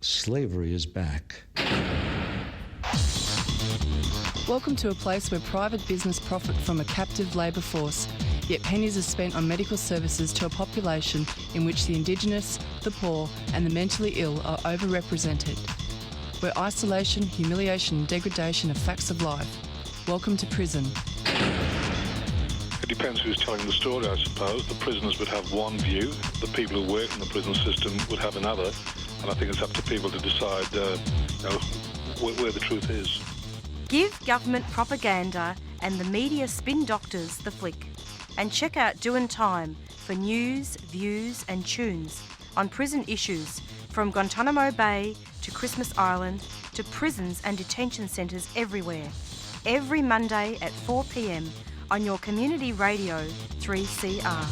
Slavery is back. Welcome to a place where private business profit from a captive labour force, yet pennies are spent on medical services to a population in which the Indigenous, the poor and the mentally ill are overrepresented. Where isolation, humiliation and degradation are facts of life. Welcome to prison. It depends who's telling the story, I suppose. The prisoners would have one view, the people who work in the prison system would have another, and I think it's up to people to decide where the truth is. Give government propaganda and the media spin doctors the flick. And check out Doin' Time for news, views and tunes on prison issues from Guantanamo Bay to Christmas Island to prisons and detention centres everywhere. Every Monday at 4 p.m. on your community radio 3CR.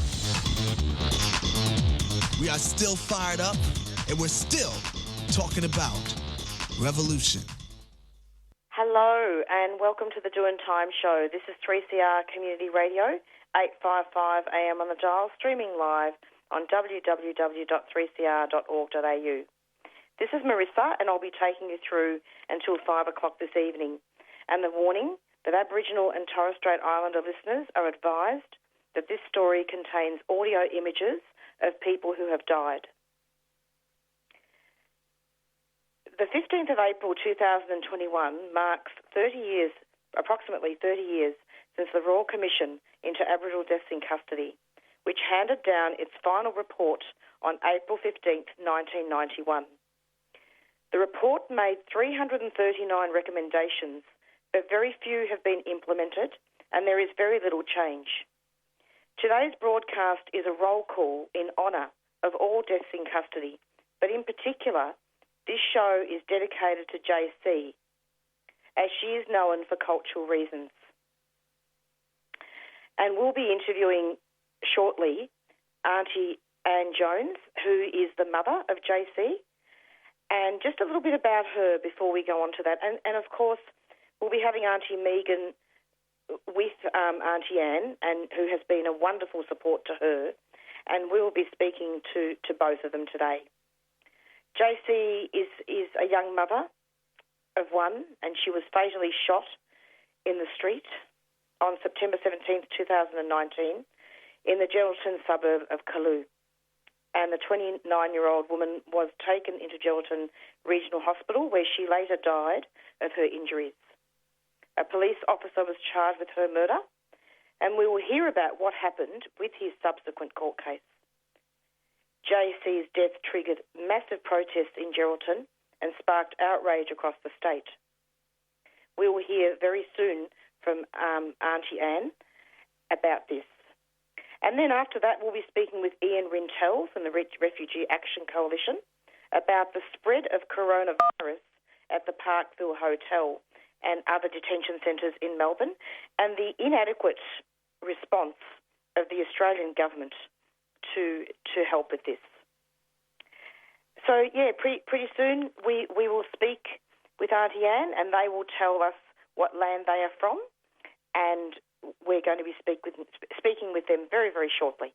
We are still fired up and we're still talking about revolution. Hello and welcome to the Doin' Time show. This is 3CR Community Radio, 855 AM on the dial, streaming live on www.3cr.org.au. This is Marisa and I'll be taking you through until 5 o'clock this evening. And the warning that Aboriginal and Torres Strait Islander listeners are advised that this story contains audio images of people who have died. The 15th of April 2021 marks approximately 30 years since the Royal Commission into Aboriginal Deaths in Custody, which handed down its final report on April 15th, 1991. The report made 339 recommendations, but very few have been implemented and there is very little change. Today's broadcast is a roll call in honour of all deaths in custody, but in particular, this show is dedicated to JC, as she is known for cultural reasons. And we'll be interviewing shortly Aunty Anne Jones, who is the mother of JC, and just a little bit about her before we go on to that. And of course, we'll be having Aunty Megan with Aunty Anne, and who has been a wonderful support to her, and we'll be speaking to both of them today. JC is a young mother of one, and she was fatally shot in the street on September 17th, 2019 in the Geraldton suburb of Karloo. And the 29-year-old woman was taken into Geraldton Regional Hospital, where she later died of her injuries. A police officer was charged with her murder, and we will hear about what happened with his subsequent court case. JC's death triggered massive protests in Geraldton and sparked outrage across the state. We will hear very soon from Aunty Anne about this. And then after that, we'll be speaking with Ian Rintoul from the Refugee Action Coalition about the spread of coronavirus at the Parkville Hotel and other detention centres in Melbourne, and the inadequate response of the Australian government to help with this. So, yeah, pretty soon we will speak with Aunty Anne, and they will tell us what land they are from, and we're going to be speaking with them very, very shortly.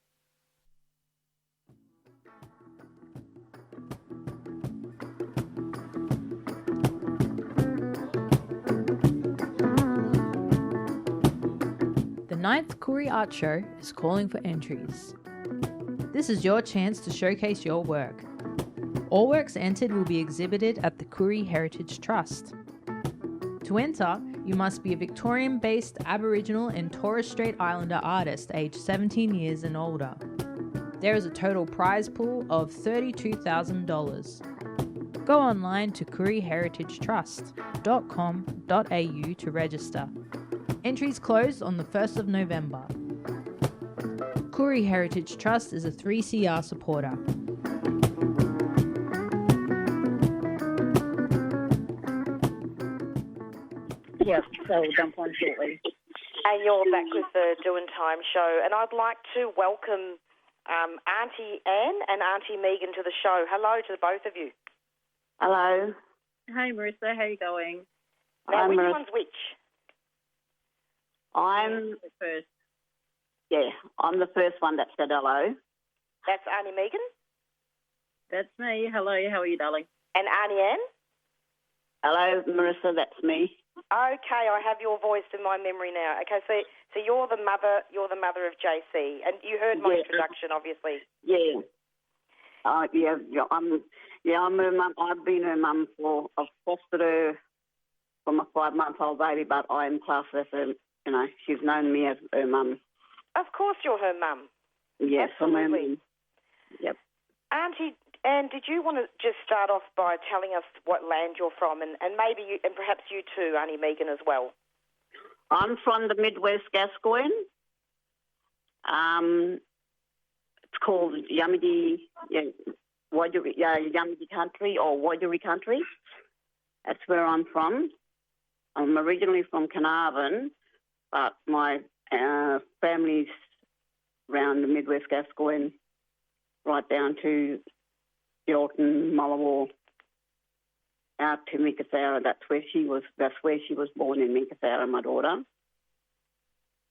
The 9th Koori Art Show is calling for entries. This is your chance to showcase your work. All works entered will be exhibited at the Koori Heritage Trust. To enter, you must be a Victorian-based Aboriginal and Torres Strait Islander artist aged 17 years and older. There is a total prize pool of $32,000. Go online to kooriheritagetrust.com.au to register. Entries close on the 1st of November. Koori Heritage Trust is a 3CR supporter. Yes, so we'll jump on shortly. And you're back with the Doin' Time show, and I'd like to welcome Aunty Anne and Aunty Megan to the show. Hello to both of you. Hello. Hey, Marisa, how are you going? Now, which one's which? I'm the first. Yeah, I'm the first one that said hello. That's Aunty Megan? That's me. Hello, how are you, darling? And Aunty Anne? Hello, Marisa, that's me. Okay, I have your voice in my memory now. Okay, so you're the mother of JC, and you heard my introduction, obviously. Yeah. I'm her mum. I've been her mum I've fostered her from a 5-month-old baby, but I am classed as her, she's known me as her mum. Of course you're her mum. Yes, I'm her absolutely. mum. Yep. Auntie Anne, did you want to just start off by telling us what land you're from, and maybe you, and perhaps you too, Aunty Megan, as well? I'm from the Midwest Gascoyne. It's called Yamidi country or Wadjuri country. That's where I'm from. I'm originally from Carnarvon, but my family's around the Midwest Gascoyne, right down to Geraldton, Mullawar, out to Meekatharra. That's where she was born, in Meekatharra, my daughter.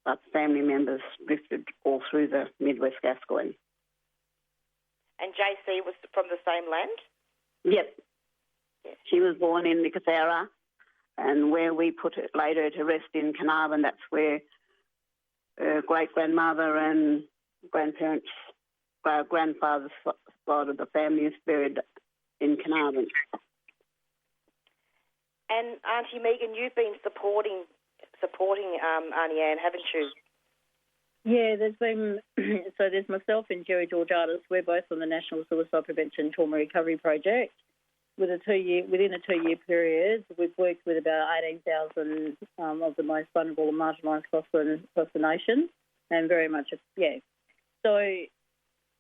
But family members drifted all through the Midwest Gascoyne. And JC was from the same land? Yep. Yeah. She was born in Meekatharra, and where we put it later to rest in Carnarvon, that's where her great-grandmother and grandparents, grandfather's side of the family is buried in Carnarvon. And Aunty Megan, you've been supporting Aunty Anne, haven't you? Yeah, there's myself and Jerry Georgiadis. We're both on the National Suicide Prevention Trauma Recovery Project. Within a 2-year period, we've worked with about 18,000 of the most vulnerable and marginalised across the nation, and very much, yeah. So,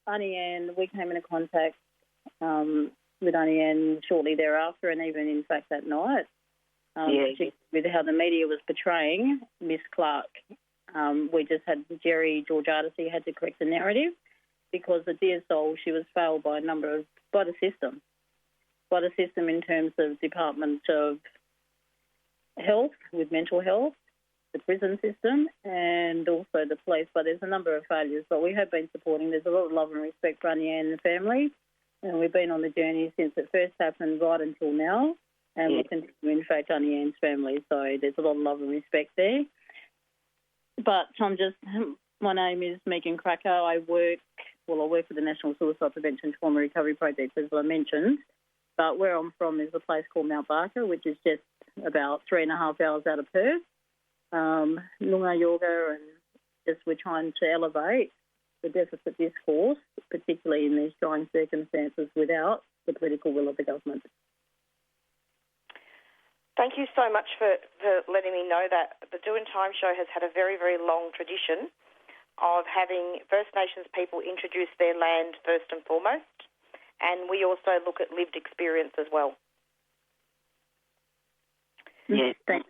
Aunty Anne, we came into contact with Aunty Anne shortly thereafter, and even in fact that night, with how the media was portraying Miss Clark. We just had Jerry Georgiadis, he had to correct the narrative, because the dear soul, she was failed by the system in terms of Department of Health with mental health, the prison system, and also the police. But there's a number of failures. But we have been supporting. There's a lot of love and respect for Aunty Anne and the family, and we've been on the journey since it first happened right until now, and we continue, in fact, Aunty Anne's family. So there's a lot of love and respect there. But my name is Megan Krakouer. I work for the National Suicide Prevention Trauma Recovery Project, as I mentioned. But where I'm from is a place called Mount Barker, which is just about 3.5 hours out of Perth. Noongar yoga, and just we're trying to elevate the deficit discourse, particularly in these trying circumstances, without the political will of the government. Thank you so much for letting me know that. The Doing Time show has had a very, very long tradition of having First Nations people introduce their land first and foremost, and we also look at lived experience as well. Yeah, thank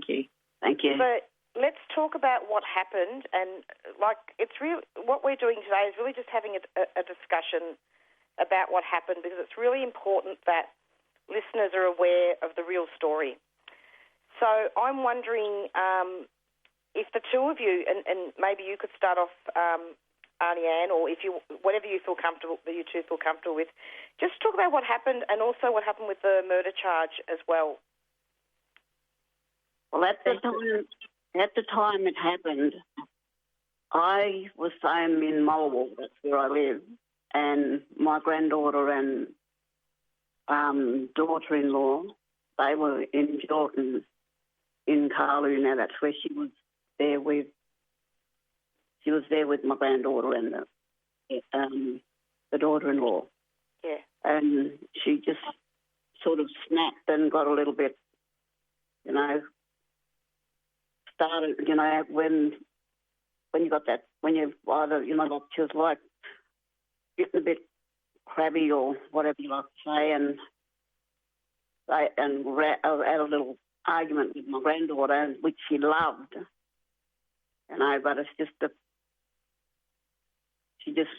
you. Thank you. So let's talk about what happened, and it's really what we're doing today is really just having a discussion about what happened, because it's really important that listeners are aware of the real story. So I'm wondering if the two of you, and maybe you could start off, Aunty Anne, or whatever you feel comfortable, that you two feel comfortable with, just talk about what happened, and also what happened with the murder charge as well. Well, at the time it happened, I was home in Mullawar, that's where I live, and my granddaughter and daughter-in-law, they were in Geraldton in Karloo. Now that's where she was there with my granddaughter and the daughter-in-law. Yeah. And she just sort of snapped and got a little bit, started, when you got that, when you either, like she was like getting a bit crabby or whatever you like to say, and I had a little argument with my granddaughter, which she loved, but it's just she just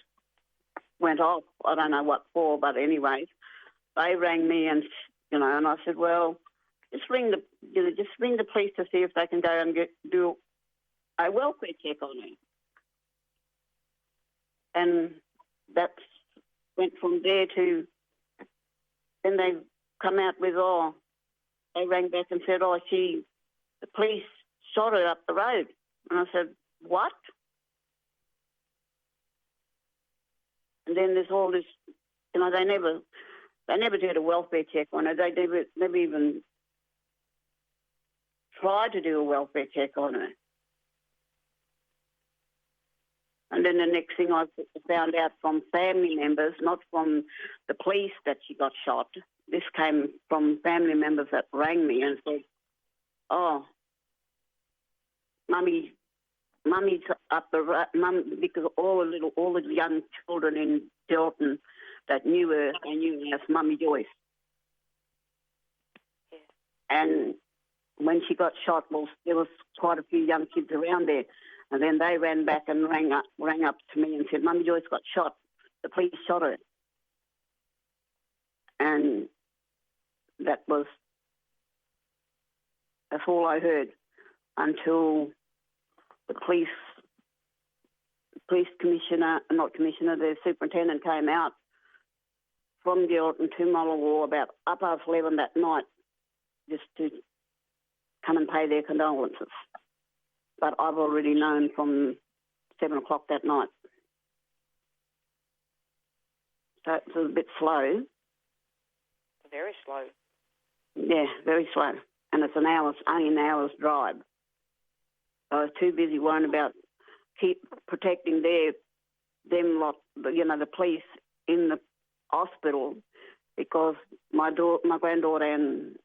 went off. I don't know what for, but anyway, they rang me and and I said, well, just ring the police to see if they can go and do a welfare check on her, and that went from there to then they come out with, they rang back and said, the police shot her up the road. And I said, what? And then there's all this, they never did a welfare check on her. They never even tried to do a welfare check on her. And then the next thing I found out from family members, not from the police, that she got shot. This came from family members that rang me and said, Mummy's up the road, because all the young children in Geraldton that knew her, they knew her as Mummy Joyce. Yeah. And when she got shot, there was quite a few young kids around there, and then they ran back and rang up to me and said, Mummy Joyce got shot. The police shot her. And that's all I heard until the police commissioner, the superintendent came out from Geraldton to Mullawar about 11:30 that night just to come and pay their condolences. But I've already known from 7 o'clock that night. So it was a bit slow. Very slow. Yeah, very slow. And it's only an hour's drive. I was too busy worrying about keep protecting them lot, the police in the hospital, because my granddaughter and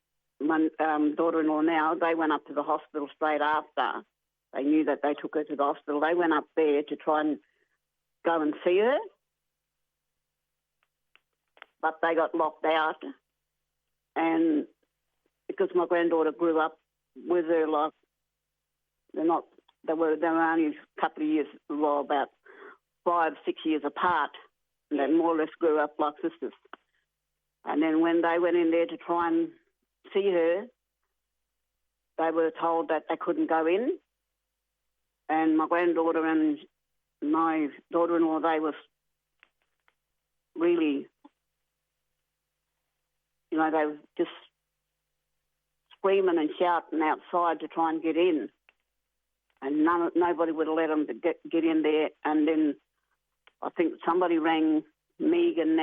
my daughter-in-law now, they went up to the hospital straight after. They knew that they took her to the hospital. They went up there to try and go and see her, but they got locked out. And because my granddaughter grew up with her, like, they were only a couple of years, about 5-6 years apart, and they more or less grew up like sisters. And then when they went in there to try and see her, they were told that they couldn't go in. And my granddaughter and my daughter-in-law, they was really, they were just screaming and shouting outside to try and get in. And nobody would have let them get in there. And then I think somebody rang Megan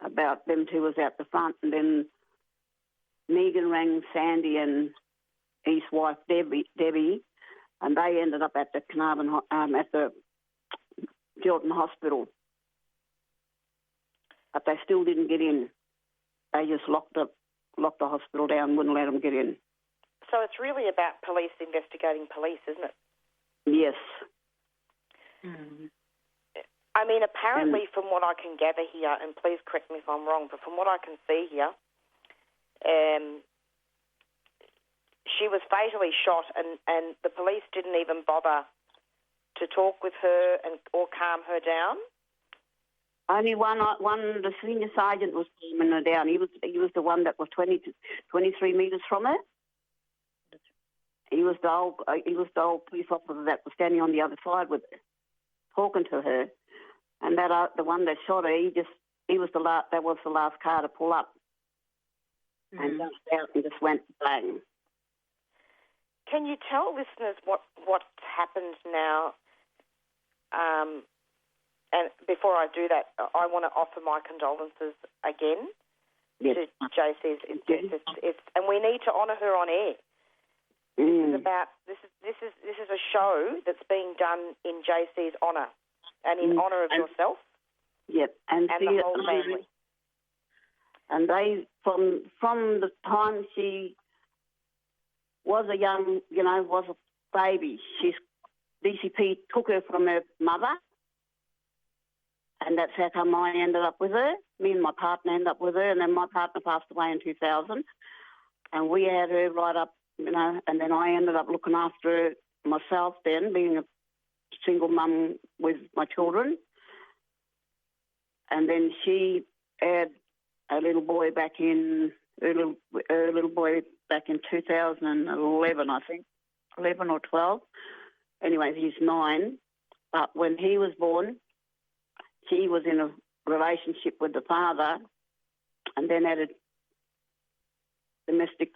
about them two was out the front. And then Megan rang Sandy and his wife Debbie, and they ended up at the at the Geraldton Hospital. But they still didn't get in. They just locked the hospital down, wouldn't let them get in. So it's really about police investigating police, isn't it? Yes. Mm. I mean, apparently from what I can gather here, and please correct me if I'm wrong, but from what I can see here, she was fatally shot and the police didn't even bother to talk with her or calm her down. Only one. The senior sergeant was calming her down. He was the one that was 23 metres from her. He was the old police officer that was standing on the other side with her, talking to her. And that the one that shot her, he was the last. That was the last car to pull up, and jumped out and just went bang. Can you tell listeners what's happened now? And before I do that, I want to offer my condolences again to JC's death. And we need to honour her on air. This is a show that's being done in JC's honour and in honour of yourself. Yep, and the whole family. And they, from the time she was a young, was a baby, DCP took her from her mother. And that's how come I ended up with her. Me and my partner ended up with her, and then my partner passed away in 2000. And we had her right up, and then I ended up looking after her myself then, being a single mum with my children. And then she had a little boy back in 2011, I think, 11 or 12. Anyway, he's 9. But when he was born, she was in a relationship with the father and then had a domestic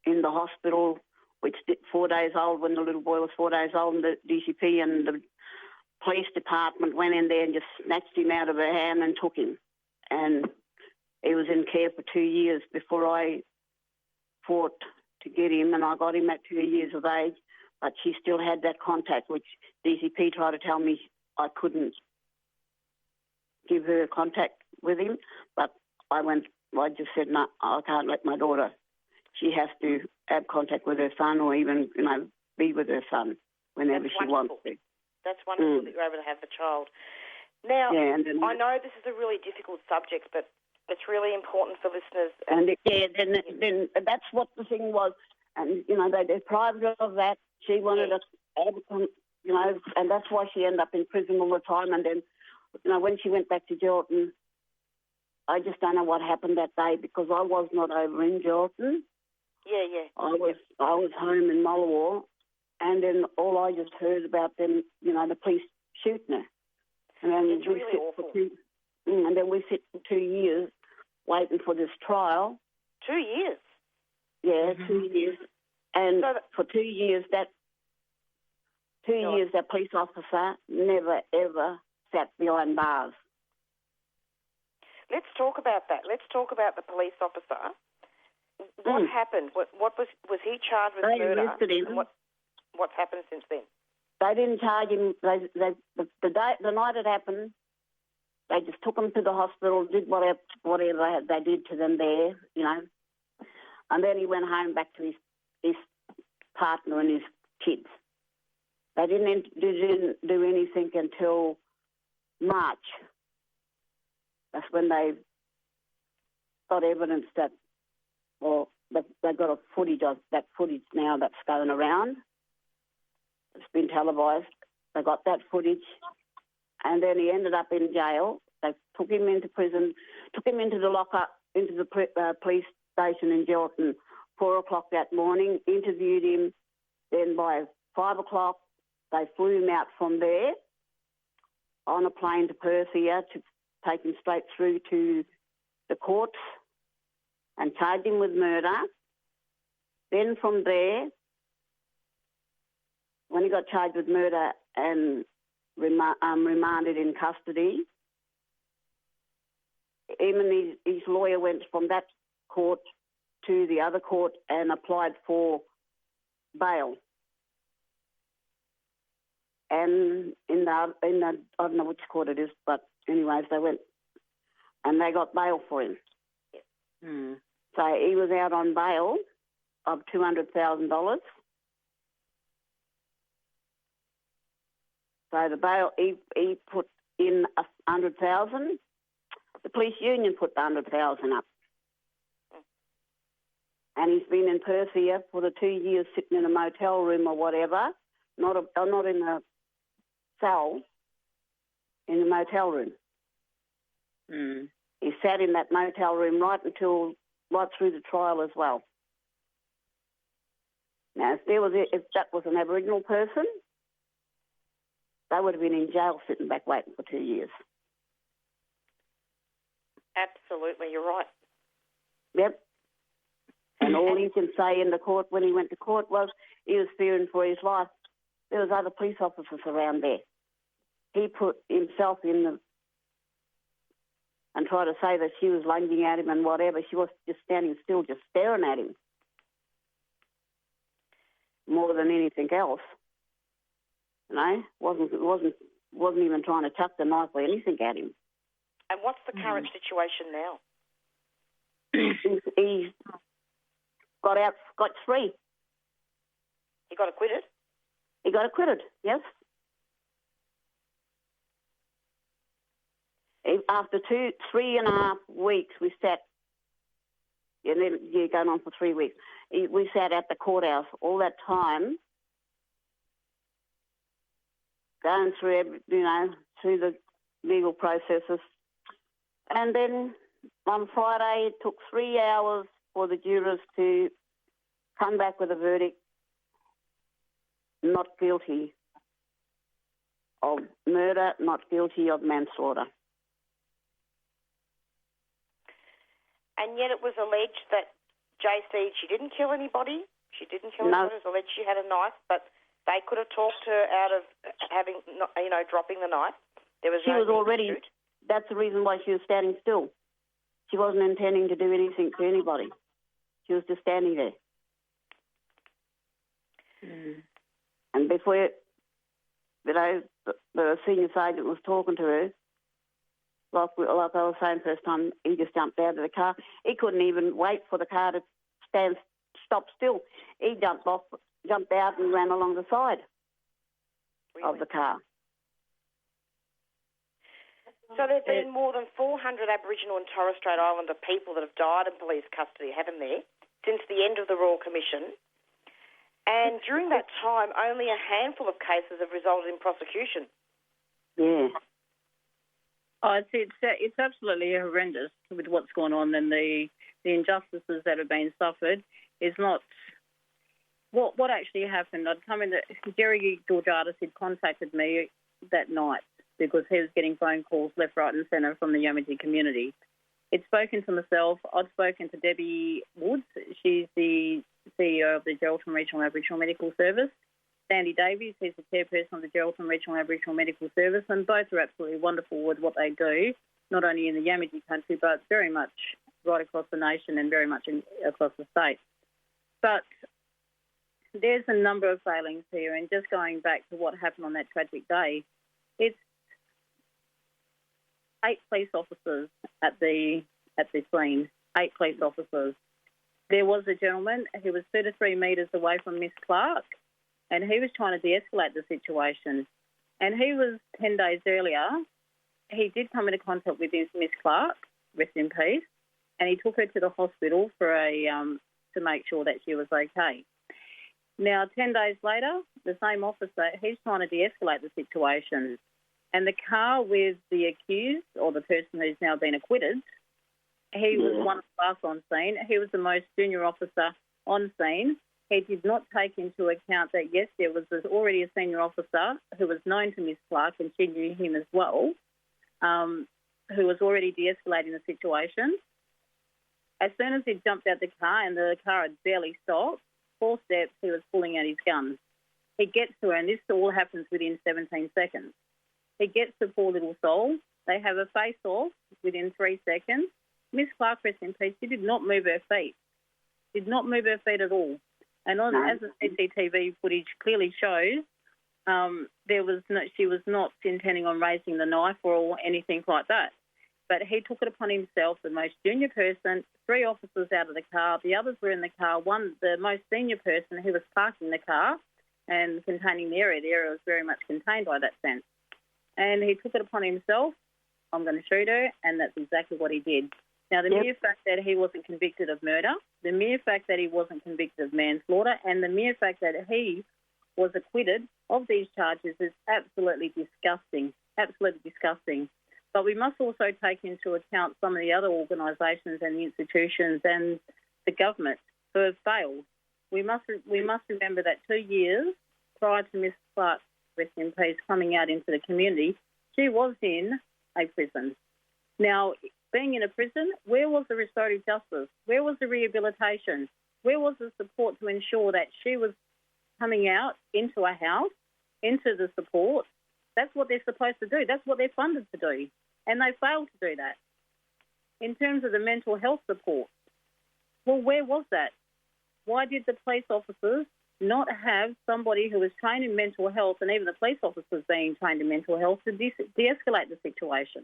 in the hospital, which 4 days old, when the little boy was 4 days old, and the DCP and the police department went in there and just snatched him out of her hand and took him. And he was in care for 2 years before I fought to get him, and I got him at 2 years of age, but she still had that contact, which DCP tried to tell me I couldn't give her contact with him, but I just said, no, I can't let my daughter. She has to have contact with her son, or even, be with her son whenever she wants to. That's wonderful that you're able to have the child. Now, I know this is a really difficult subject, but it's really important for listeners. And then that's what the thing was. And, they deprived her of that. She wanted to, and that's why she ended up in prison all the time. And then, when she went back to Geraldton, I just don't know what happened that day, because I was not over in Geraldton. Yeah. I was home in Mullawar, and then all I just heard about them, the police shooting her. And then it's really awful. And then we sit for 2 years waiting for this trial. 2 years? Yeah, 2 years. And for 2 years, that police officer never, ever sat behind bars. Let's talk about that. Let's talk about the police officer. What happened? What was he charged with murder? They arrested him. What's happened since then? They didn't charge him. The night it happened, they just took him to the hospital, did whatever they did to them there, and then he went home back to his partner and his kids. They didn't do anything until March. That's when they got evidence that, they've got a footage of that footage now that's going around. It's been televised. They got that footage, and then he ended up in jail. They took him into prison, took him into the lockup, into the police station in Geraldton, 4 o'clock that morning, interviewed him. Then by 5 o'clock, they flew him out from there on a plane to Perth here to take him straight through to the courts and charged him with murder. Then from there, when he got charged with murder and remanded in custody, him and his lawyer went from that court to the other court and applied for bail. And in the I don't know which court it is, but anyways, they went and they got bail for him. So he was out on bail of $200,000. So the bail, he put in $100,000. The police union put the $100,000 up. And he's been in Perth here for the 2 years, sitting in a motel room or whatever, not in a cell, in a motel room. He sat in that motel room right through the trial as well. Now, if that was an Aboriginal person, they would have been in jail sitting back waiting for 2 years. Absolutely, you're right. Yep. And all he can say in the court when he went to court was he was fearing for his life. There was other police officers around there. He put himself in and tried to say that she was lunging at him and whatever. She was just standing still, just staring at him more than anything else. Wasn't even trying to chuck the knife or anything at him. And what's the current situation now? He got out scot-free. He got acquitted? He got acquitted, yes. After 3.5 weeks, we sat, going on for 3 weeks. We sat at the courthouse all that time, going through, through the legal processes. And then on Friday, it took 3 hours for the jurors to come back with a verdict, not guilty of murder, not guilty of manslaughter. And yet it was alleged that JC, she didn't kill anybody. She didn't kill anybody. It was alleged she had a knife, but they could have talked her out of having, dropping the knife. There was no need to shoot. That's the reason why she was standing still. She wasn't intending to do anything to anybody. She was just standing there. And before, the senior sergeant was talking to her, like I was saying first time, he just jumped out of the car. He couldn't even wait for the car to stop still. He jumped out and ran along the side of the car. So there's been more than 400 Aboriginal and Torres Strait Islander people that have died in police custody, haven't there, since the end of the Royal Commission. And during that time, only a handful of cases have resulted in prosecution. Yeah. Oh, it's absolutely horrendous with what's going on, and the injustices that have been suffered is not what actually happened. I'd come in. Jerry Georgiadis had contacted me that night because he was getting phone calls left, right, and centre from the Yamatji community. He'd spoken to myself. I'd spoken to Debbie Woods. She's the CEO of the Geraldton Regional Aboriginal Medical Service. Sandy Davies, he's the chairperson of the Geraldton Regional Aboriginal Medical Service, and both are absolutely wonderful with what they do, not only in the Yamatji country, but very much right across the nation and very much across the state. But there's a number of failings here, and just going back to what happened on that tragic day, it's 8 police officers at the scene, 8 police officers. There was a gentleman who was 2 to 3 metres away from Miss Clark, and he was trying to de-escalate the situation. And he was 10 days earlier, he did come into contact with Miss Clark, rest in peace, and he took her to the hospital for to make sure that she was okay. Now, 10 days later, the same officer, he's trying to de-escalate the situation. And the car with the accused, or the person who's now been acquitted, he was one of us on scene. He was the most junior officer on scene. He did not take into account that, yes, there was already a senior officer who was known to Miss Clark, and she knew him as well, who was already de-escalating the situation. As soon as he jumped out the car and the car had barely stopped, 4 steps, he was pulling out his gun. He gets to her, and this all happens within 17 seconds. He gets to poor little soul. They have a face-off within 3 seconds. Miss Clark, rest in peace, she did not move her feet. Did not move her feet at all. And as the CCTV footage clearly shows, she was not intending on raising the knife or anything like that. But he took it upon himself, the most junior person, 3 officers out of the car. The others were in the car. The most senior person who was parking the car and containing the area. The area was very much contained by that sense. And he took it upon himself, I'm going to shoot her, and that's exactly what he did. Now, the mere fact that he wasn't convicted of murder, the mere fact that he wasn't convicted of manslaughter, and the mere fact that he was acquitted of these charges is absolutely disgusting, absolutely disgusting. But we must also take into account some of the other organisations and the institutions and the government who have failed. We must remember that 2 years prior to Miss Clark, rest in peace, coming out into the community, she was in a prison. Now, being in a prison, where was the restorative justice? Where was the rehabilitation? Where was the support to ensure that she was coming out into a house, into the support? That's what they're supposed to do. That's what they're funded to do. And they failed to do that. In terms of the mental health support, well, where was that? Why did the police officers not have somebody who was trained in mental health, and even the police officers being trained in mental health, to de-escalate the situation?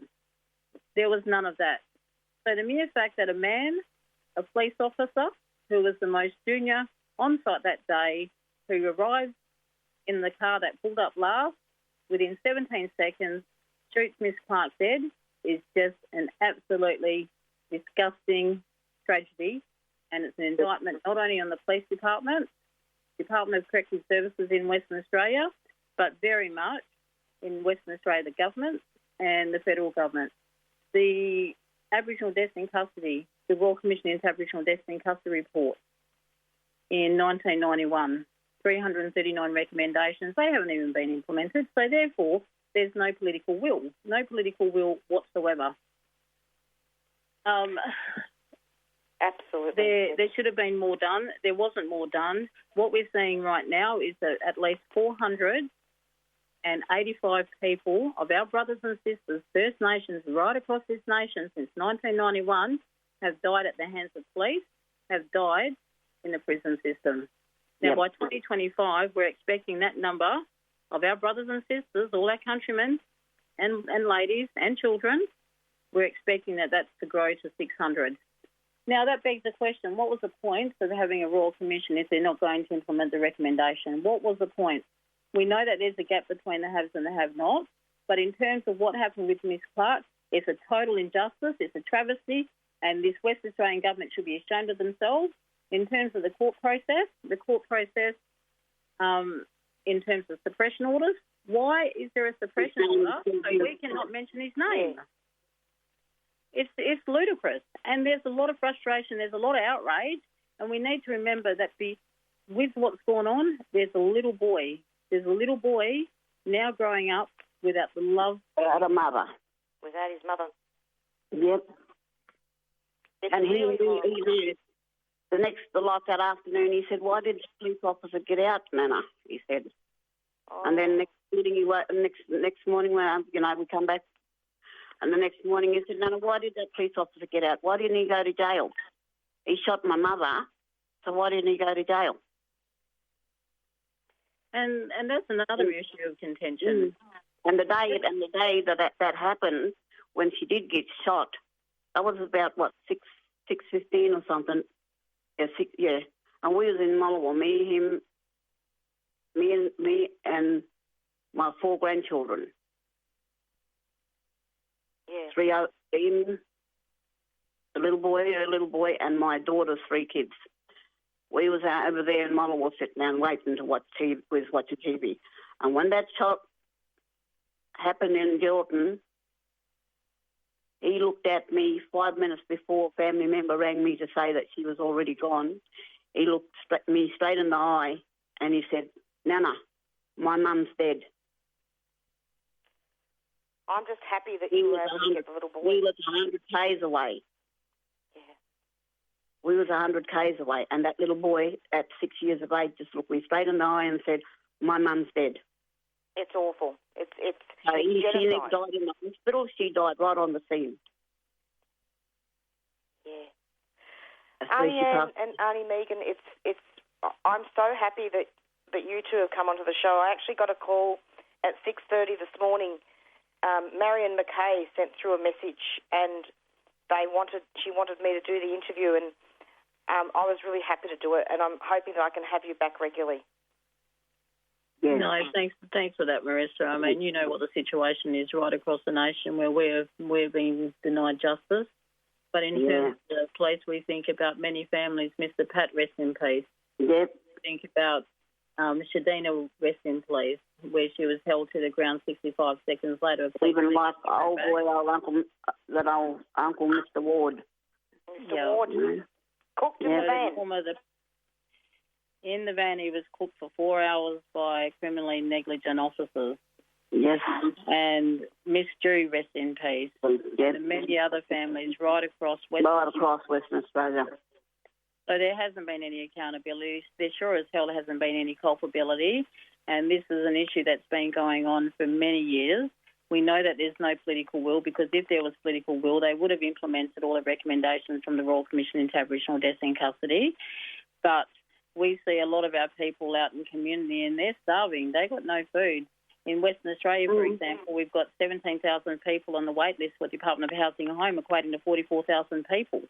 There was none of that. So the mere fact that a police officer, who was the most junior on site that day, who arrived in the car that pulled up last, within 17 seconds, shoots Miss Clark dead, is just an absolutely disgusting tragedy. And it's an indictment not only on the police department, Department of Corrective Services in Western Australia, but very much in Western Australia, the government and the federal government. The Aboriginal Deaths in Custody, the Royal Commission into Aboriginal Deaths in Custody report in 1991, 339 recommendations, they haven't even been implemented. So therefore, there's no political will. No political will whatsoever. Absolutely. There should have been more done. There wasn't more done. What we're seeing right now is that at least 485 people of our brothers and sisters, First Nations, right across this nation since 1991, have died at the hands of police, have died in the prison system. Now, by 2025, we're expecting that number of our brothers and sisters, all our countrymen and ladies and children, we're expecting that's to grow to 600. Now, that begs the question, what was the point of having a Royal Commission if they're not going to implement the recommendation? What was the point? We know that there's a gap between the haves and the have-nots, but in terms of what happened with Miss Clark, it's a total injustice, it's a travesty, and this West Australian government should be ashamed of themselves. In terms of the court process, in terms of suppression orders, why is there a suppression order so we cannot mention his name? It's ludicrous, and there's a lot of frustration, there's a lot of outrage, and we need to remember that with what's gone on, there's a little boy now growing up without the love, without a mother, without his mother. Yep. And he that afternoon, he said, "Why did the police officer get out, Nana?" He said, and then next morning, when we come back. And the next morning he said, "Nana, why did that police officer get out? Why didn't he go to jail? He shot my mother, so why didn't he go to jail?" And that's another issue of contention. And the day that happened, when she did get shot, that was about 6:15 or something. Yeah. And we was in Mullawa, me and my 4 grandchildren. Yeah. 3 Ian, her little boy, and my daughter's 3 kids. We was out over there in Mullawa sitting down waiting to watch TV. We was watching TV. And when that shot happened in Geraldton, he looked at me 5 minutes before a family member rang me to say that she was already gone. He looked me straight in the eye and he said, "Nana, my mum's dead." I'm just happy that you were able to get the little boy. We was 100 k's away. Yeah. We was 100 k's away, and that little boy at 6 years of age just looked me straight in the eye and said, "My mum's dead." It's awful. It's she genocide. died in the hospital. She died right on the scene. Yeah. Aunty Anne and Aunty Megan, I'm so happy that you two have come onto the show. I actually got a call at 6:30 this morning. Marion McKay sent through a message, and she wanted me to do the interview, and I was really happy to do it, and I'm hoping that I can have you back regularly. Yeah. No, thanks for that, Marisa. I mean, you know what the situation is right across the nation where we're being denied justice. But in terms of the place we think about many families, Mr. Pat, rest in peace. Yep. Think about Shadina, rest in peace, where she was held to the ground 65 seconds later. Even like old Uncle Mr. Ward. Mr. Ward. Cooked in the van. In the van, he was cooked for 4 hours by criminally negligent officers. Yes. And Miss Drew, rest in peace. Yep. And many other families right across Western Australia. So there hasn't been any accountability. There sure as hell hasn't been any culpability. And this is an issue that's been going on for many years. We know that there's no political will, because if there was political will, they would have implemented all the recommendations from the Royal Commission into Aboriginal Deaths in Custody. But we see a lot of our people out in community and they're starving. They've got no food. In Western Australia, for example, we've got 17,000 people on the wait list for Department of Housing and Home, equating to 44,000 people.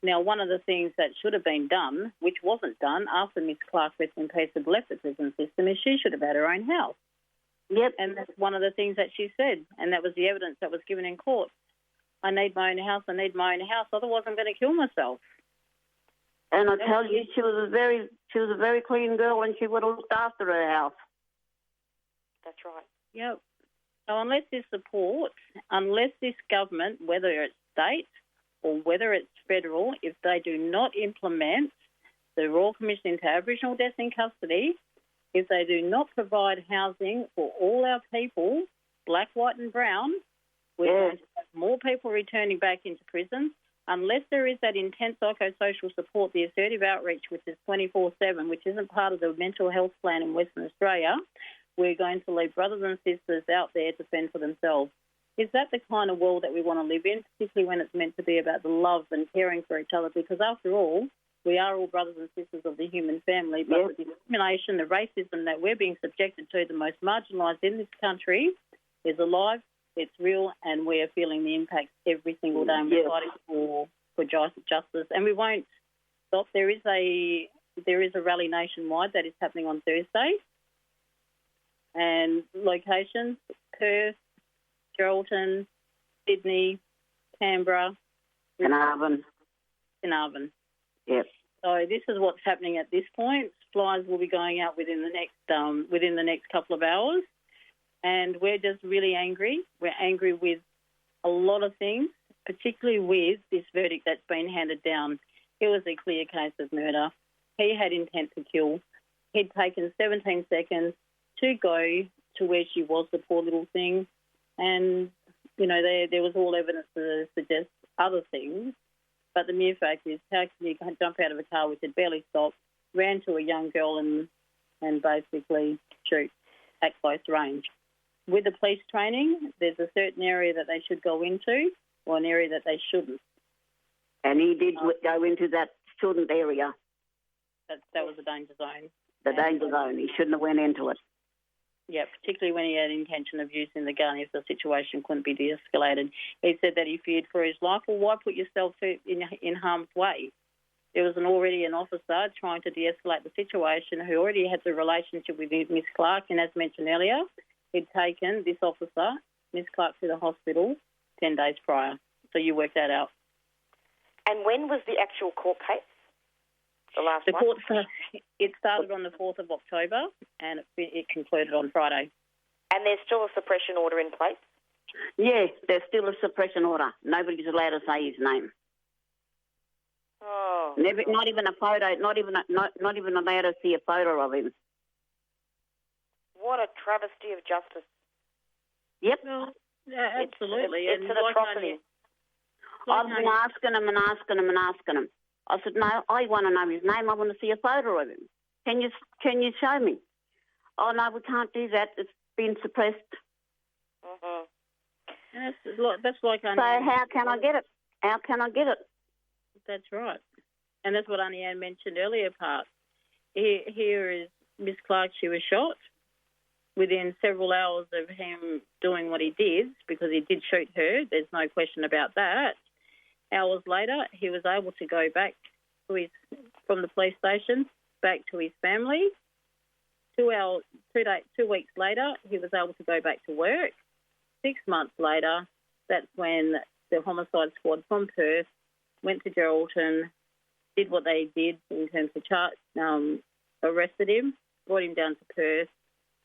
Now, one of the things that should have been done, which wasn't done after Miss Clark, rest in peace, had left the prison system, is she should have had her own house. Yep. And that's one of the things that she said, and that was the evidence that was given in court. I need my own house, otherwise I'm going to kill myself. And I tell you, she was a very clean girl, and she would have looked after her house. That's right. Yep. So unless this government, whether it's state or whether it's federal, if they do not implement the Royal Commission into Aboriginal Deaths in Custody, if they do not provide housing for all our people, black, white and brown, we're going to have more people returning back into prison. Unless there is that intense psychosocial support, the assertive outreach, which is 24/7, which isn't part of the mental health plan in Western Australia, we're going to leave brothers and sisters out there to fend for themselves. Is that the kind of world that we want to live in, particularly when it's meant to be about the love and caring for each other? Because after all, we are all brothers and sisters of the human family, but the discrimination, the racism that we're being subjected to, the most marginalised in this country, is alive, it's real, and we are feeling the impacts every single day, and we're fighting for justice. And we won't stop. There is a rally nationwide that is happening on Thursday, and locations: Perth, Geraldton, Sydney, Canberra, Carnarvon. Yep. So this is what's happening at this point. Flyers will be going out within the next couple of hours, and we're just really angry. We're angry with a lot of things, particularly with this verdict that's been handed down. It was a clear case of murder. He had intent to kill. He'd taken 17 seconds to go to where she was, the poor little thing. And, you know, there was all evidence to suggest other things. But the mere fact is, how can you jump out of a car which had barely stopped, ran to a young girl and basically shoot at close range? With the police training, there's a certain area that they should go into or an area that they shouldn't. And he did go into that shouldn't area. That was a danger zone. The danger zone. He shouldn't have went into it. Yeah, particularly when he had intention of using the gun if the situation couldn't be de-escalated. He said that he feared for his life. Well, why put yourself in harm's way? There was already an officer trying to de-escalate the situation who already had the relationship with Miss Clark, and as mentioned earlier, he'd taken this officer, Miss Clark, to the hospital 10 days prior. So you work that out. And when was the actual court case? The last one? Court, it started on the 4th of October and it concluded on Friday. And there's still a suppression order in place? Yeah, there's still a suppression order. Nobody's allowed to say his name. Oh. Not even a photo. Not even allowed to see a photo of him. What a travesty of justice. Yep. Well, yeah, absolutely. It's an atrocity. I've been asking him. I said, no, I want to know his name. I want to see a photo of him. Can you show me? Oh, no, we can't do that. It's been suppressed. Mm-hmm. That's like so how can I get it? How can I get it? That's right. And that's what Aunty Anne mentioned earlier, part. Here is Miss Clark. She was shot within several hours of him doing what he did, because he did shoot her. There's no question about that. Hours later, he was able to go back from the police station back to his family. 2 weeks later, he was able to go back to work. 6 months later, that's when the homicide squad from Perth went to Geraldton, did what they did in terms of arrested him, brought him down to Perth,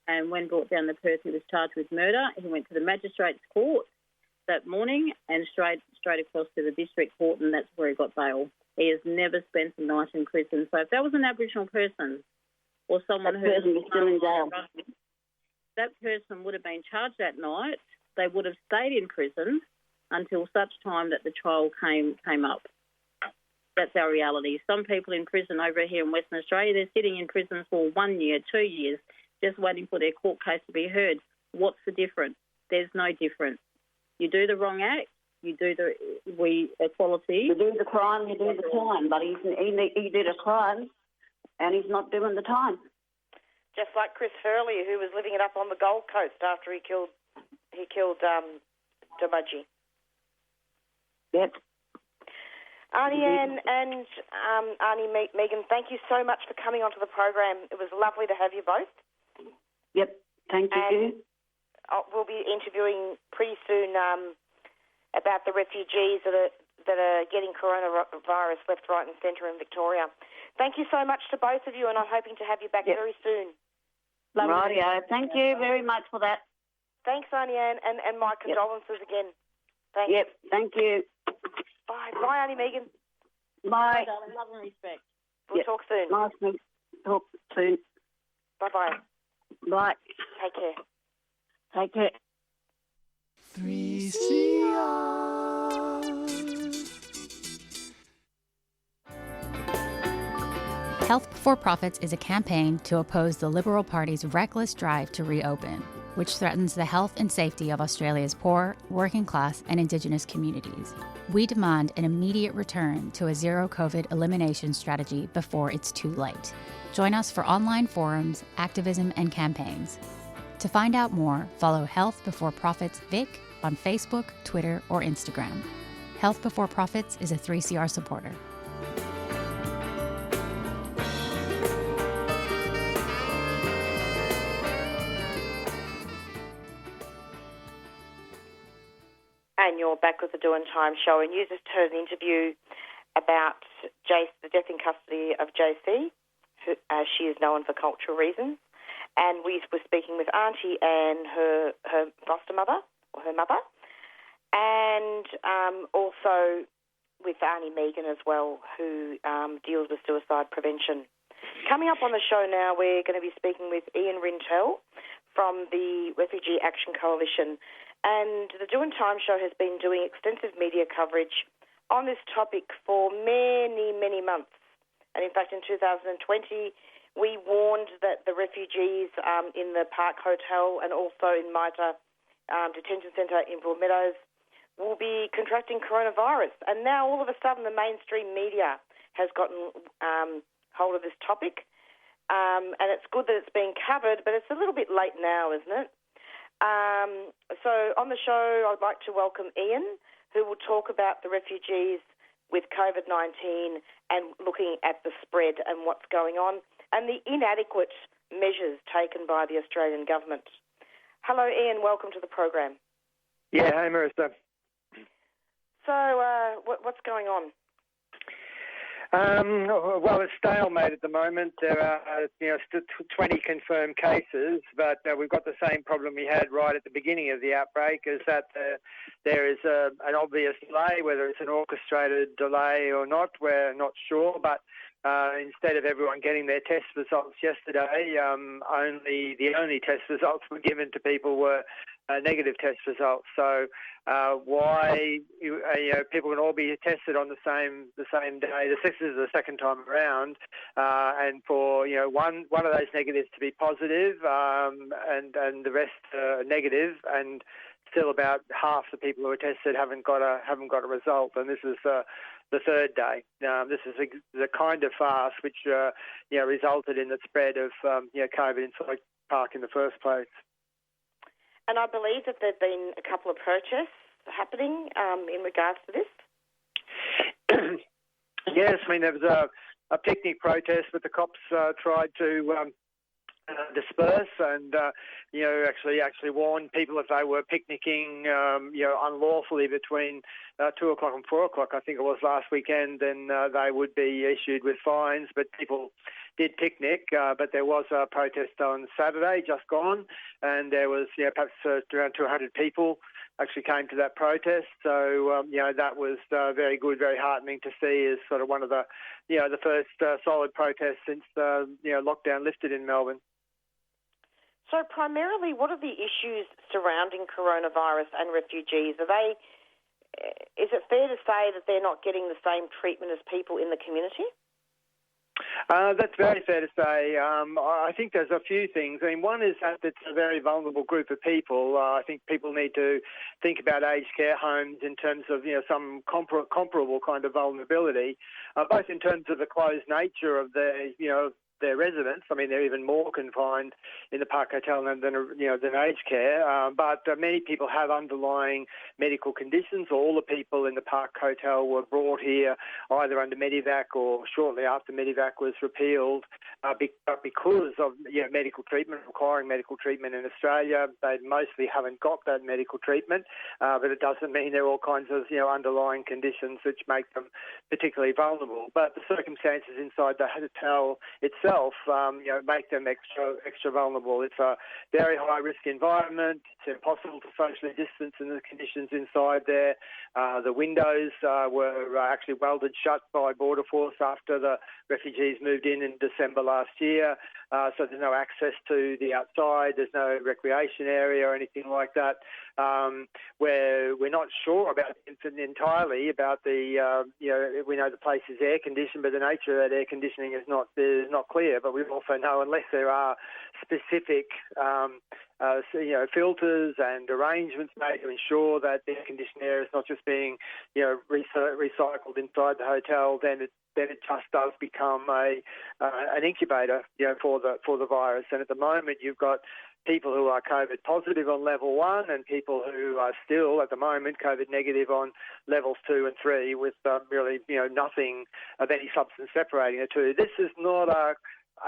and when brought down to Perth, he was charged with murder. He went to the magistrate's court that morning and straight across to the district court, and that's where he got bail. He has never spent a night in prison. So if that was an Aboriginal person or someone who was still in jail, that person would have been charged that night. They would have stayed in prison until such time that the trial came up. That's our reality. Some people in prison over here in Western Australia, they're sitting in prison for 1 year, 2 years, just waiting for their court case to be heard. What's the difference? There's no difference. You do the wrong act, you do equality. You do the crime, you do the time. But he did a crime, and he's not doing the time. Just like Chris Hurley, who was living it up on the Gold Coast after he killed Dumudgy. Yep. Aunty Anne and Aunty Megan, thank you so much for coming onto the program. It was lovely to have you both. Yep, thank you. We'll be interviewing pretty soon about the refugees that are getting coronavirus left, right and centre in Victoria. Thank you so much to both of you, and I'm hoping to have you back very soon. Rightio. Thank you very much for that. Thanks, Aunty Anne, and my condolences again. Thanks. Yep, thank you. Bye. Bye, Aunty Megan. Bye. Darling, love and respect. We'll talk soon. Nice to talk soon. Bye-bye. Bye. Take care. Take care. Health Before Profits is a campaign to oppose the Liberal Party's reckless drive to reopen, which threatens the health and safety of Australia's poor, working class and Indigenous communities. We demand an immediate return to a zero COVID elimination strategy before it's too late. Join us for online forums, activism and campaigns. To find out more, follow Health Before Profits Vic on Facebook, Twitter or Instagram. Health Before Profits is a 3CR supporter. And you're back with the Doing Time show, and you just heard an interview about the death in custody of JC, who, she is known for cultural reasons, and we were speaking with Aunty Anne, her foster mother, or her mother, and also with Aunty Megan as well, who deals with suicide prevention. Coming up on the show now, we're going to be speaking with Ian Rintoul from the Refugee Action Coalition. And the Doing Time show has been doing extensive media coverage on this topic for many, many months. And in fact, in 2020, we warned that the refugees in the Park Hotel and also in Maita Detention Centre in Broadmeadows will be contracting coronavirus. And now all of a sudden the mainstream media has gotten hold of this topic. And it's good that it's being covered, but it's a little bit late now, isn't it? So on the show, I'd like to welcome Ian, who will talk about the refugees with COVID-19 and looking at the spread and what's going on and the inadequate measures taken by the Australian government. Hello, Ian. Welcome to the program. Yeah, hey, Marisa. So what's going on? Well, it's stalemate at the moment. There are, still 20 confirmed cases, but we've got the same problem we had right at the beginning of the outbreak, is that there is an obvious delay. Whether it's an orchestrated delay or not, we're not sure, but instead of everyone getting their test results yesterday, the only test results were given to people were negative test results. So why people can all be tested on the same day? This is the second time around, and for one of those negatives to be positive, and the rest negative, and still about half the people who are tested haven't got a result. And this is the third day. This is the kind of farce which resulted in the spread of COVID inside Park in the first place. And I believe that there have been a couple of protests happening in regards to this. Yes, I mean, there was a picnic protest, but the cops tried to disperse and, actually warned people if they were picnicking, unlawfully between 2 o'clock and 4 o'clock, I think it was last weekend, then they would be issued with fines. But people did picnic, but there was a protest on Saturday, just gone, and there was, perhaps around 200 people actually came to that protest. So, that was very good, very heartening to see as sort of one of the, the first solid protests since, lockdown lifted in Melbourne. So primarily, what are the issues surrounding coronavirus and refugees? Is it fair to say that they're not getting the same treatment as people in the community? That's very fair to say. I think there's a few things. I mean, one is that it's a very vulnerable group of people. I think people need to think about aged care homes in terms of, some comparable kind of vulnerability, both in terms of the closed nature of their residents. I mean, they're even more confined in the Park Hotel than aged care. But many people have underlying medical conditions. All the people in the Park Hotel were brought here either under Medivac or shortly after Medivac was repealed, because of medical treatment, requiring medical treatment in Australia. They mostly haven't got that medical treatment, but it doesn't mean there are all kinds of underlying conditions which make them particularly vulnerable. But the circumstances inside the hotel itself make them extra vulnerable. It's a very high-risk environment. It's impossible to socially distance in the conditions inside there. The windows were actually welded shut by Border Force after the refugees moved in December last year. so there's no access to the outside, there's no recreation area or anything like that. Where we're not sure about entirely about the, we know the place is air conditioned, but the nature of that air conditioning is not clear. But we also know unless there are specific filters and arrangements made to ensure that the air conditioned air is not just being recycled inside the hotel, then it just does become an incubator for the virus. And at the moment you've got people who are COVID positive on level 1 and people who are still, at the moment, COVID negative on levels 2 and 3 with really, nothing of any substance separating the two. This is not a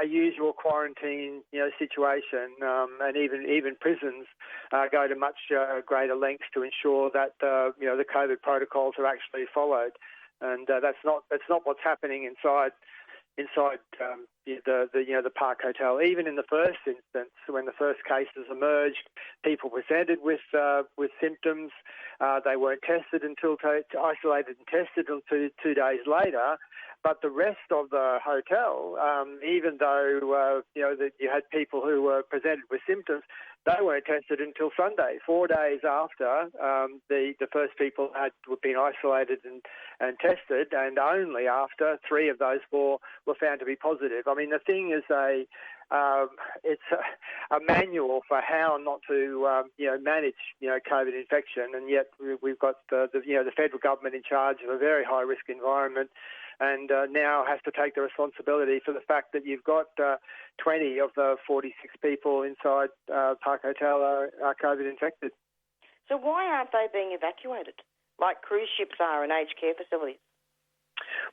usual quarantine, situation, and even prisons go to much greater lengths to ensure that the COVID protocols are actually followed, and that's not what's happening inside the Park Hotel. Even in the first instance, when the first cases emerged, people presented with symptoms. They weren't tested isolated and tested until 2 days later. But the rest of the hotel, even though that you had people who were presented with symptoms, they weren't tested until Sunday, 4 days after the first people had been isolated and tested, and only after 3 of those 4 were found to be positive. I mean, the thing is it's a manual for how not to manage COVID infection, and yet we've got the federal government in charge of a very high risk environment, and now has to take the responsibility for the fact that you've got 20 of the 46 people inside Park Hotel are COVID infected. So why aren't they being evacuated, like cruise ships are in aged care facilities?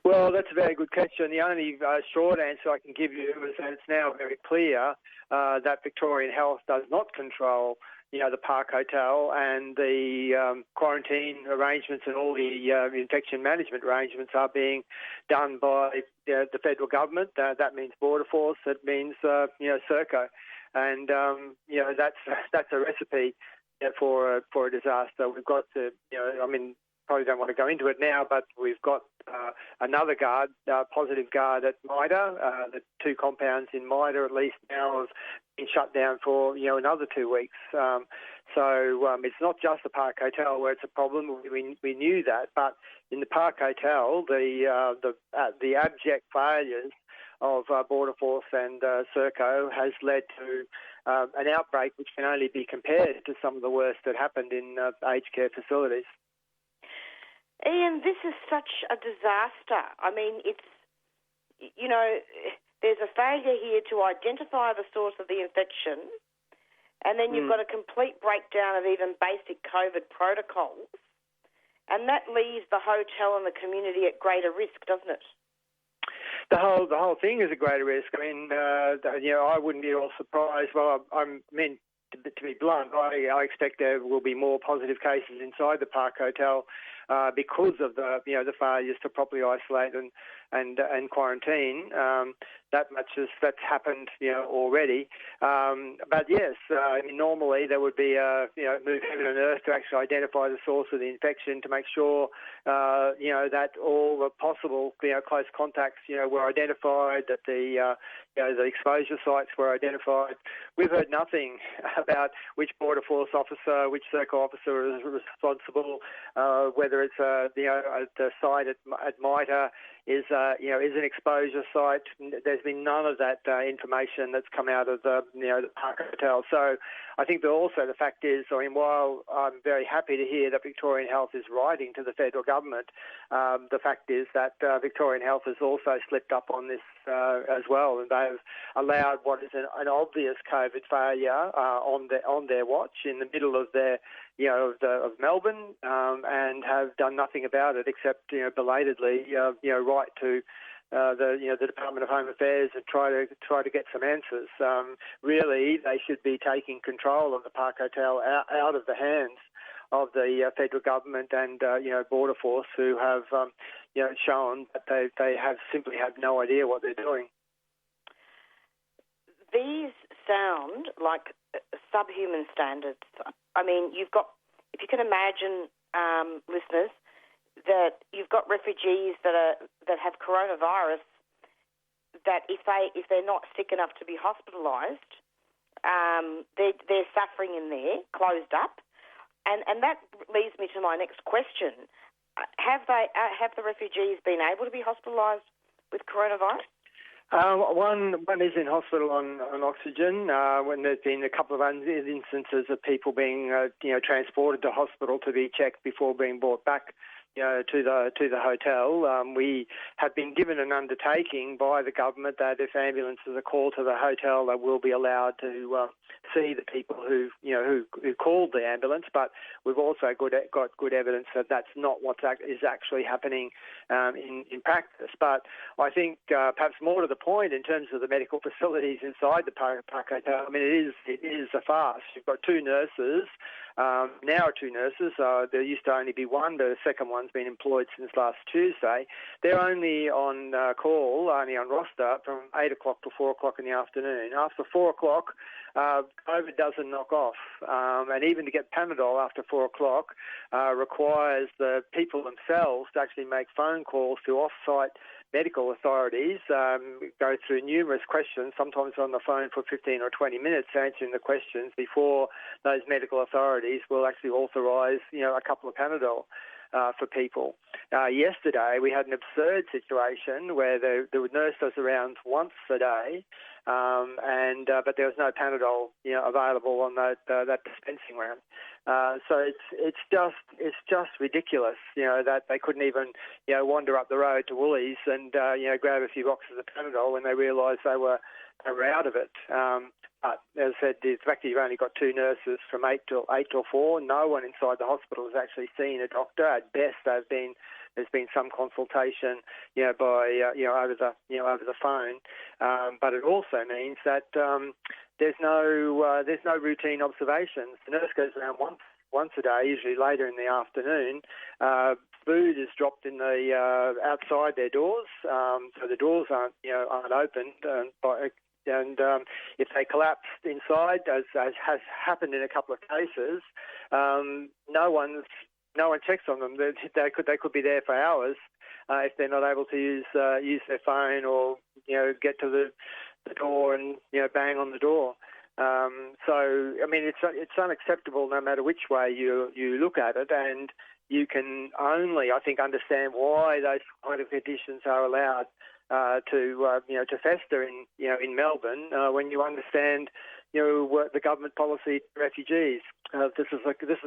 Well, that's a very good question. The only short answer I can give you is that it's now very clear that Victorian Health does not control the Park Hotel, and the quarantine arrangements and all the infection management arrangements are being done by the federal government. That means Border Force. That means Serco, and that's a recipe for a disaster. We've got to probably don't want to go into it now, but we've got another positive guard at MITA. The 2 compounds in MITA at least now have been shut down for another 2 weeks. So it's not just the Park Hotel where it's a problem. We knew that, but in the Park Hotel, the abject failures of Border Force and Serco has led to an outbreak which can only be compared to some of the worst that happened in aged care facilities. Ian, this is such a disaster. I mean, it's, there's a failure here to identify the source of the infection, and then you've got a complete breakdown of even basic COVID protocols, and that leaves the hotel and the community at greater risk, doesn't it? The whole thing is a greater risk. I mean, I wouldn't be at all surprised. Well, I'm meant to be blunt. I expect there will be more positive cases inside the Park Hotel because of the failures to properly isolate and quarantine. That's happened already. But yes, normally there would be move heaven and earth to actually identify the source of the infection, to make sure that all the possible close contacts were identified, that the exposure sites were identified. We've heard nothing about which Border Force officer, which Serco officer is responsible, whether it's the site at MITA is an exposure site. There's been none of that information that's come out of the Park Hotel. So I think that also the fact is, while I'm very happy to hear that Victorian Health is writing to the federal government, the fact is that Victorian Health has also slipped up on this as well, and they've allowed what is an obvious COVID failure on their watch in the middle of their of Melbourne, and have done nothing about it except belatedly write to the Department of Home Affairs and try to get some answers. Really, they should be taking control of the Park Hotel out of the hands of the federal government and Border Force, who have shown that they simply have no idea what they're doing. These sound like subhuman standards. I mean, if you can imagine, listeners, that you've got refugees that have coronavirus, that if they're not sick enough to be hospitalised, they're suffering in there, closed up, and that leads me to my next question: have the refugees been able to be hospitalised with coronavirus? One is in hospital on oxygen. When there's been a couple of instances of people being transported to hospital to be checked before being brought back to the hotel. We have been given an undertaking by the government that if ambulances are called to the hotel, they will be allowed to see the people who called the ambulance. But we've also got good evidence that that's not what is actually happening in practice. But I think perhaps more to the point in terms of the medical facilities inside the Park Hotel. I mean, it is a farce. You've got two nurses. Now two nurses. There used to only be one, but the second one's been employed since last Tuesday. They're only on call, only on roster from 8 o'clock to 4 o'clock in the afternoon. After 4 o'clock, COVID doesn't knock off. And even to get Panadol after 4 o'clock requires the people themselves to actually make phone calls to off-site medical authorities, go through numerous questions, sometimes on the phone for 15 or 20 minutes answering the questions before those medical authorities will actually authorise, a couple of Panadol for people. Yesterday we had an absurd situation where the nurse does around once a day, but there was no Panadol, available on that dispensing round. So it's just ridiculous, that they couldn't even, wander up the road to Woolies and grab a few boxes of Panadol when they realised they were out of it. But as I said, the fact that you've only got two nurses from 8 till 4, no one inside the hospital has actually seen a doctor. At best, there's been some consultation, by over the phone. But it also means that there's no routine observations. The nurse goes around once a day, usually later in the afternoon. Food is dropped in the outside their doors, so the doors aren't opened. And if they collapsed inside, as has happened in a couple of cases, no one checks on them. They could be there for hours if they're not able to use their phone or get to the door and bang on the door. So I mean, it's unacceptable no matter which way you look at it, and you can only, I think, understand why those kind of conditions are allowed to fester in Melbourne when you understand what the government policy to refugees. This is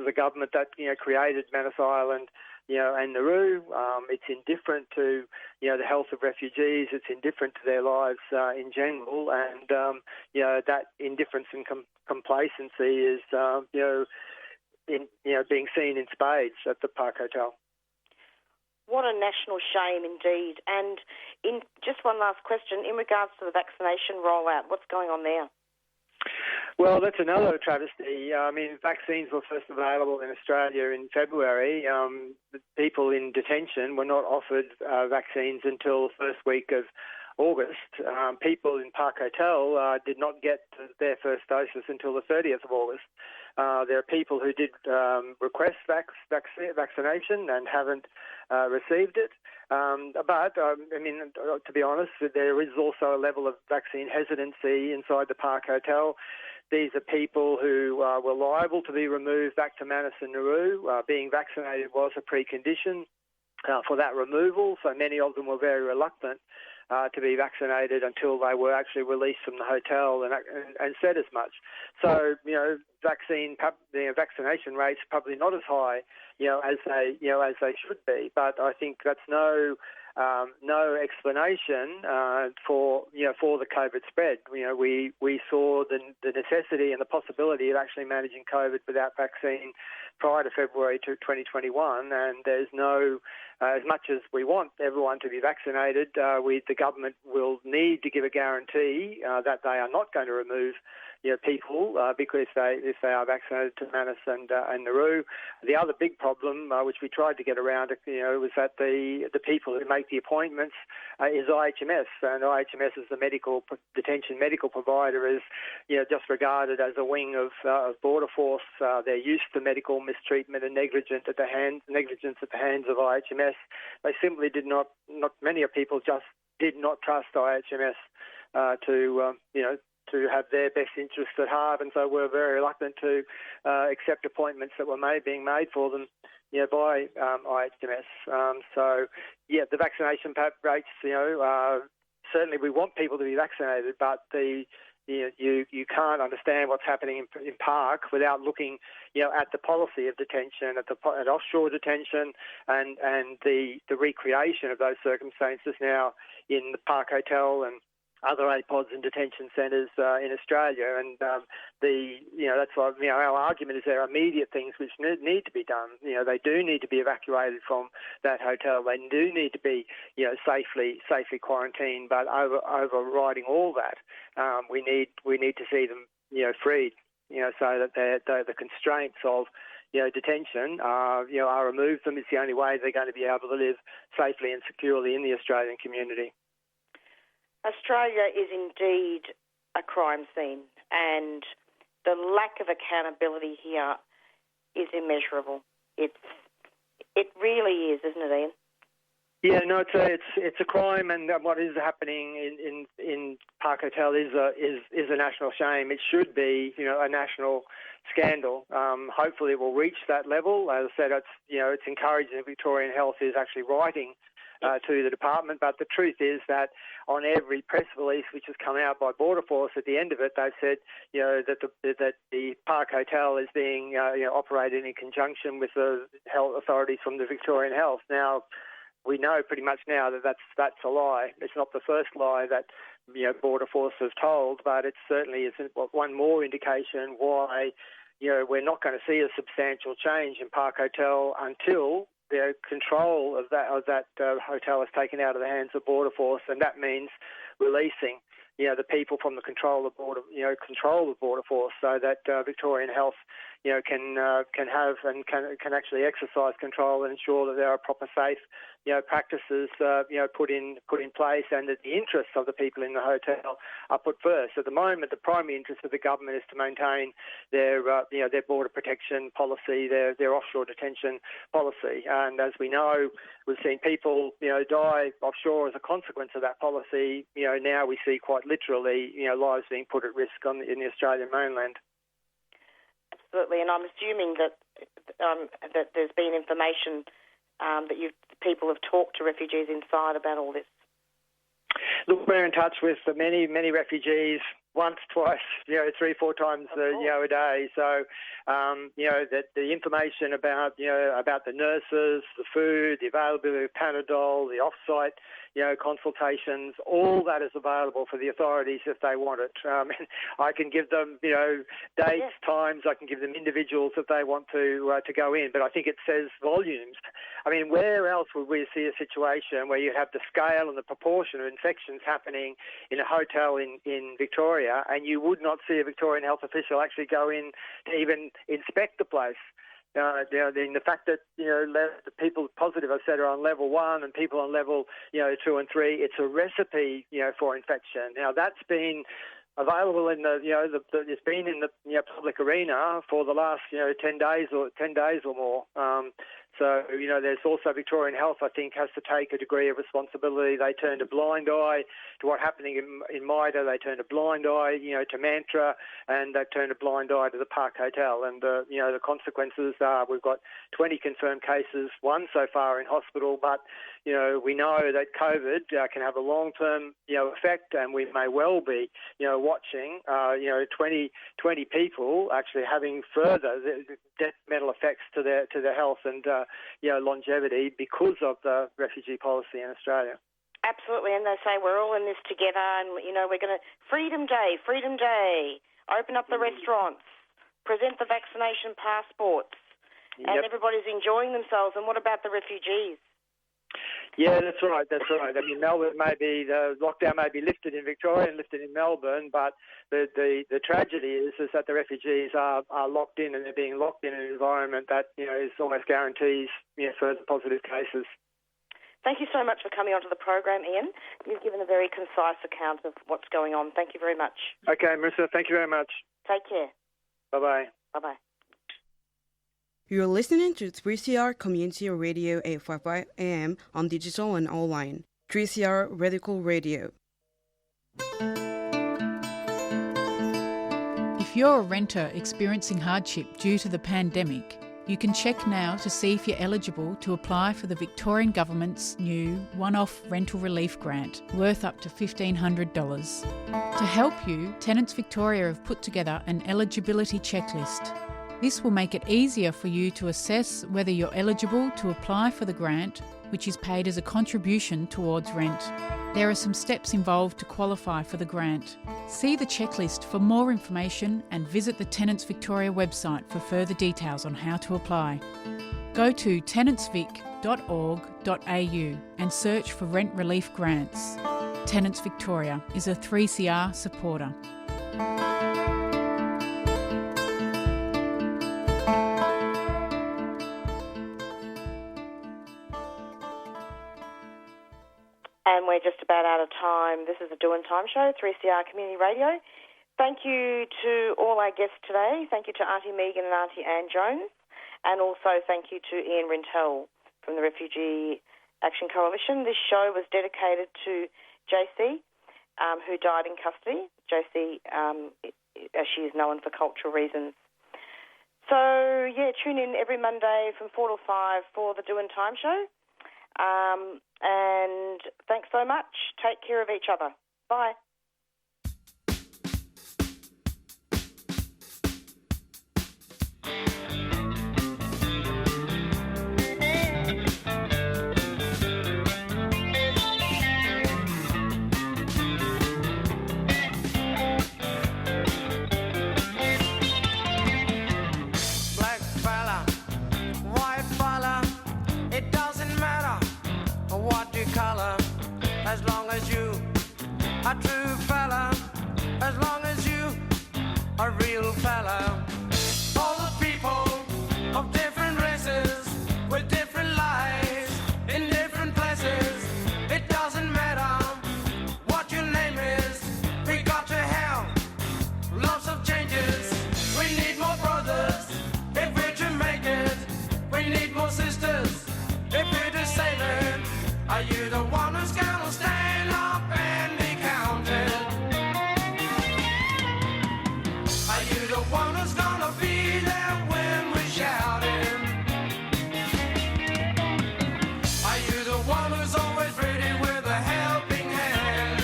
a government that created Manus Island and Nauru. It's indifferent to the health of refugees. It's indifferent to their lives in general, and that indifference and complacency is being seen in spades at the Park Hotel. What a national shame indeed. And in just one last question, in regards to the vaccination rollout, what's going on there? Well, that's another travesty. I mean, vaccines were first available in Australia in February. The people in detention were not offered vaccines until the first week of August. People in Park Hotel did not get their first doses until the 30th of August. There are people who did request vaccination and haven't received it. But, to be honest, there is also a level of vaccine hesitancy inside the Park Hotel. These are people who were liable to be removed back to Manus and Nauru. Being vaccinated was a precondition for that removal, so many of them were very reluctant to be vaccinated until they were actually released from the hotel and said as much. So, vaccination rates are probably not as high, as they should be. But I think that's no explanation for the COVID spread. We saw the necessity and the possibility of actually managing COVID without vaccine prior to February 2021, and there's no, as much as we want everyone to be vaccinated, the government will need to give a guarantee that they are not going to remove people because if they are vaccinated to Manus and Nauru. The other big problem, which we tried to get around, was that the people who make the appointments is IHMS, and IHMS is the detention medical provider, is just regarded as a wing of Border Force. They're used to medical mistreatment and negligence at the hands of IHMS. They simply did not many people just did not trust IHMS to have their best interests at heart, and so were very reluctant to accept appointments that were being made for them, by IHMS. The vaccination rates, certainly we want people to be vaccinated, but you can't understand what's happening in Park without looking, at the policy of detention, at offshore detention, and the recreation of those circumstances now in the Park Hotel and other APODs and detention centres in Australia, and that's why our argument is there are immediate things which need to be done. They do need to be evacuated from that hotel. They do need to be safely quarantined. But overriding all that, we need to see them freed. So that the constraints of detention are removed from. It's the only way they're going to be able to live safely and securely in the Australian community. Australia is indeed a crime scene, and the lack of accountability here is immeasurable. It really is, isn't it, Ian? Yeah, no, it's a crime, and what is happening in Park Hotel is a national shame. It should be, a national scandal. Hopefully, it will reach that level. As I said, it's encouraging that Victorian Health is actually writing to the department, but the truth is that on every press release which has come out by Border Force, at the end of it, they've said, that the Park Hotel is being operated in conjunction with the health authorities from the Victorian Health. Now, we know pretty much now that that's a lie. It's not the first lie that Border Force has told, but it certainly is one more indication why we're not going to see a substantial change in Park Hotel until the control of that hotel is taken out of the hands of Border Force, and that means releasing the people from the control of Border Force, so that Victorian Health can have and can actually exercise control and ensure that there are proper safe practices put in place, and that the interests of the people in the hotel are put first. At the moment, the primary interest of the government is to maintain their border protection policy, their offshore detention policy, and as we know, we've seen people die offshore as a consequence of that policy. Now we see quite literally lives being put at risk in the Australian mainland. Absolutely, and I'm assuming that there's been information that people have talked to refugees inside about all this. Look, we're in touch with many refugees once, twice, 3-4 times a day. So, that the information about the nurses, the food, the availability of Panadol, the off-site consultations, all that is available for the authorities if they want it. I can give them dates, times. I can give them individuals if they want to go in. But I think it says volumes. I mean, where else would we see a situation where you have the scale and the proportion of infections happening in a hotel in Victoria, and you would not see a Victorian health official actually go in to even inspect the place? The fact that the people positive, I said, are on level 1 and people on level 2 and 3, it's a recipe for infection. Now that's been available in it's been in the public arena for the last 10 days or more. So, there's also Victorian Health, I think, has to take a degree of responsibility. They turned a blind eye to what's happening in MIDA. They turned a blind eye, to Mantra, and they've turned a blind eye to the Park Hotel. And, the consequences are we've got 20 confirmed cases, one so far in hospital, but, we know that COVID can have a long-term, effect, and we may well be, watching, 20 people actually having further detrimental effects to their health and, longevity because of the refugee policy in Australia. Absolutely, and they say we're all in this together, and we're going to Freedom Day, open up the restaurants, present the vaccination passports, and everybody's enjoying themselves. And what about the refugees? Yeah, that's right. I mean, Melbourne the lockdown may be lifted in Victoria and lifted in Melbourne, but the tragedy is that the refugees are locked in, and they're being locked in an environment that is almost guarantees further positive cases. Thank you so much for coming onto the program, Ian. You've given a very concise account of what's going on. Thank you very much. Okay, Marisa, thank you very much. Take care. Bye-bye. Bye-bye. You're listening to 3CR Community Radio 855 AM on digital and online. 3CR Radical Radio. If you're a renter experiencing hardship due to the pandemic, you can check now to see if you're eligible to apply for the Victorian Government's new one-off rental relief grant worth up to $1,500. To help you, Tenants Victoria have put together an eligibility checklist. This will make it easier for you to assess whether you're eligible to apply for the grant, which is paid as a contribution towards rent. There are some steps involved to qualify for the grant. See the checklist for more information and visit the Tenants Victoria website for further details on how to apply. Go to tenantsvic.org.au and search for rent relief grants. Tenants Victoria is a 3CR supporter. And we're just about out of time. This is the Doing Time Show, 3CR Community Radio. Thank you to all our guests today. Thank you to Aunty Megan and Aunty Anne Jones. And also thank you to Ian Rintoul from the Refugee Action Coalition. This show was dedicated to JC, who died in custody. JC, as she is known for cultural reasons. So, tune in every Monday from 4 to 5 for the Doing Time Show. And thanks so much. Take care of each other. Bye. Black fella, white fella, it doesn't matter what you color, as long as you a true fella, as long as you a real fella. All the people of different races with different lives in different places, it doesn't matter what your name is. We got to have lots of changes. We need more brothers if we're to make it. We need more sisters if we're to save it. Are you the one who's gonna stand up and be counted? Are you the one who's gonna be there when we're shouting? Are you the one who's always ready with a helping hand?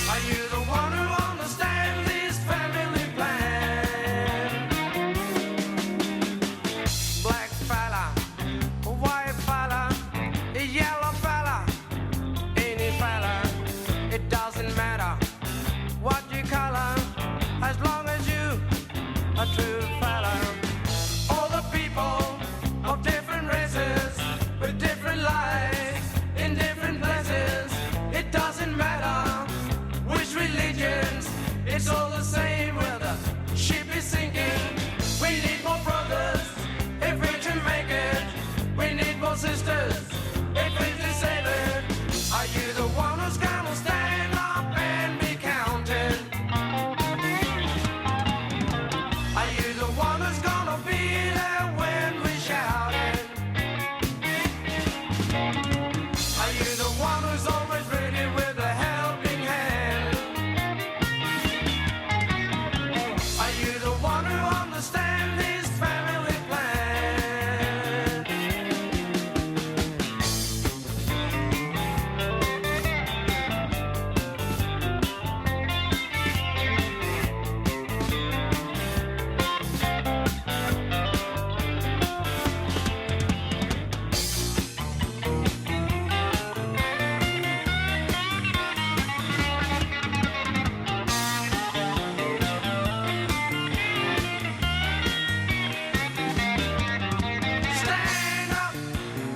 Are you the one who understands this family plan? Black fella, white fella, yellow fella, any fella, it doesn't matter what you color, as long as you a true fella. All the people of different races with different lives in different places, it doesn't matter which religions, it's all the same where the ship is sinking. We need more brothers if we're to make it. We need more sisters if we're to save it. Are you the one who's gonna stand up and be counted? Are you the one who's gonna be there when we shout it? Are you the one who's always ready with a helping hand? Are you the one who understands this family plan?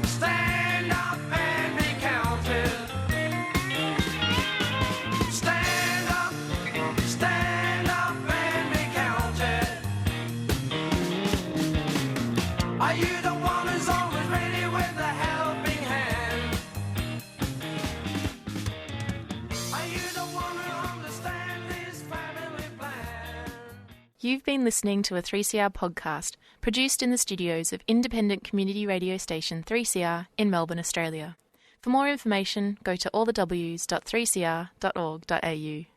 Stand up and be counted. Stand up and be counted. Are you the one who's always ready with a helping hand? Are you the one who understands this family plan? You've been listening to a 3CR podcast produced in the studios of independent community radio station 3CR in Melbourne, Australia. For more information, go to allthews.3cr.org.au.